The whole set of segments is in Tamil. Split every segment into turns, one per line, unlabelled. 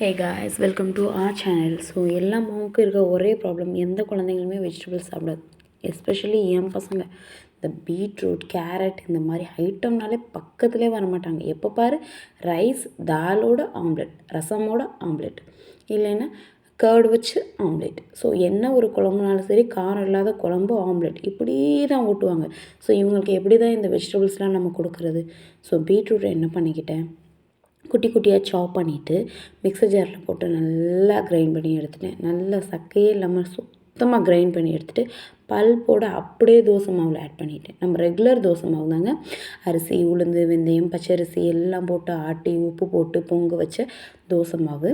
Hey guys, welcome to R channel. So எல்லா அம்மாவுக்கும் இருக்க ஒரே ப்ராப்ளம், எந்த குழந்தைங்களுமே வெஜிடபிள்ஸ் சாப்பிடாது. எஸ்பெஷலி என் பசங்க இந்த பீட்ரூட், கேரட் இந்த மாதிரி ஐட்டம்னாலே பக்கத்துலேயே வரமாட்டாங்க. எப்போ பாரு ரைஸ், தாலோட ஆம்லெட், ரசமோட ஆம்லெட், இல்லைன்னா கேர்டு வச்சு ஆம்லெட். ஸோ என்ன ஒரு குழம்புனாலும் சரி, காரம் இல்லாத குழம்பு ஆம்லெட், இப்படி தான் ஊட்டுவாங்க. ஸோ இவங்களுக்கு எப்படி தான் இந்த வெஜிடபிள்ஸ்லாம் நம்ம கொடுக்குறது? ஸோ பீட்ரூட்டை என்ன பண்ணிக்கிட்டேன், குட்டி குட்டியாக சாப் பண்ணிவிட்டு மிக்ஸர் ஜாரில் போட்டு நல்லா கிரைண்ட் பண்ணி எடுத்துட்டேன். நல்லா சக்கையே இல்லாமல் சுத்தமாக கிரைண்ட் பண்ணி எடுத்துகிட்டு பல்போட அப்படியே தோசை மாவில் ஆட் பண்ணிட்டேன். நம்ம ரெகுலர் தோசை மாவு தாங்க, அரிசி, உளுந்து, வெந்தயம், பச்சரிசி எல்லாம் போட்டு ஆட்டி உப்பு போட்டு பொங்க வச்ச தோசை மாவு.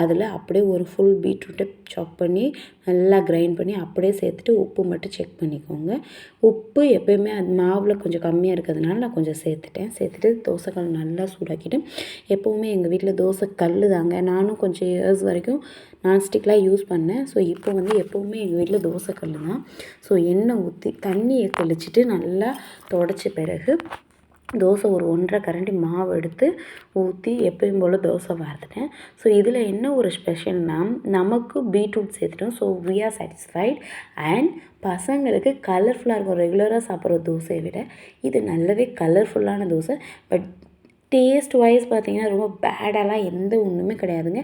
அதில் அப்படியே ஒரு ஃபுல் பீட்ரூட்டை சாப் பண்ணி நல்லா கிரைண்ட் பண்ணி அப்படியே சேர்த்துட்டு உப்பு மட்டும் செக் பண்ணிக்கோங்க. உப்பு எப்போயுமே அது மாவில் கொஞ்சம் கம்மியாக இருக்கிறதுனால நான் கொஞ்சம் சேர்த்துட்டு தோசைக்கல் நல்லா சூடாக்கிட்டு, எப்போவுமே எங்கள் வீட்டில் தோசை கல் தாங்க. நானும் கொஞ்சம் இயர்ஸ் வரைக்கும் நான்ஸ்டிக்லாம் யூஸ் பண்ணேன். ஸோ இப்போ வந்து எப்போவுமே எங்கள் வீட்டில் தோசை கல் தான். ஸோ எண்ணெய் ஊற்றி தண்ணியை தெளிச்சிட்டு நல்லா தொடச்ச பிறகு தோசை ஒரு 1.5 கரண்டி மாவு எடுத்து ஊற்றி எப்பயும் போல் தோசை வார்த்துட்டேன். ஸோ இதில் என்ன ஒரு ஸ்பெஷல்னால், நமக்கு பீட்ரூட் சேர்த்துட்டோம். So we are satisfied. And பசங்களுக்கு கலர்ஃபுல்லாக இருக்கும். ரெகுலராக சாப்பிட்ற தோசையை விட இது நல்லாவே கலர்ஃபுல்லான தோசை. பட் டேஸ்ட் வைஸ் பார்த்திங்கன்னா ரொம்ப பேடாலாம் எந்த ஒன்றுமே கிடையாதுங்க.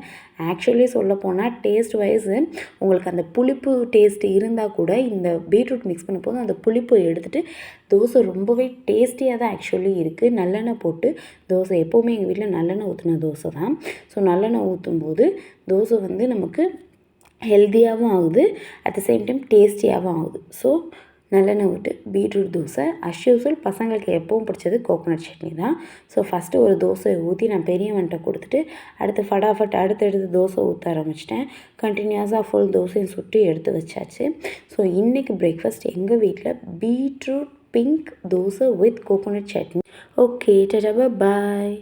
ஆக்சுவலி சொல்லப்போனால் டேஸ்ட் வைஸு உங்களுக்கு அந்த புளிப்பு டேஸ்ட் இருந்தால் கூட இந்த பீட்ரூட் மிக்ஸ் பண்ண போது அந்த புளிப்பு எடுத்துகிட்டு தோசை ரொம்பவே டேஸ்டியாக தான் ஆக்சுவலி இருக்குது. நல்லெண்ணெய் போட்டு தோசை, எப்போவுமே எங்கள் வீட்டில் நல்லெண்ணெய் ஊற்றின தோசை தான். ஸோ நல்லெண்ணெய் ஊற்றும்போது தோசை வந்து நமக்கு ஹெல்த்தியாகவும் ஆகுது, அட் த சேம் டைம் டேஸ்டியாகவும் ஆகுது. ஸோ நல்லெண்ணெய் விட்டு பீட்ரூட் தோசை அஸ் யூஸ்வல். பசங்களுக்கு எப்பவும் பிடிச்சது கோகோனட் சட்னி தான். ஸோ ஃபஸ்ட்டு ஒரு தோசையை ஊற்றி நான் பெரியவன்ட்ட கொடுத்துட்டு அடுத்து ஃபடாஃபட் அடுத்தடுத்து தோசை ஊற்ற ஆரம்பிச்சிட்டேன். கண்டினியூஸாக ஃபுல் தோசையும் சுட்டு எடுத்து வச்சாச்சு. ஸோ இன்றைக்கி பிரேக்ஃபாஸ்ட் எங்கள் வீட்டில் beetroot pink dosa with coconut chutney. Okay, Tata, bye.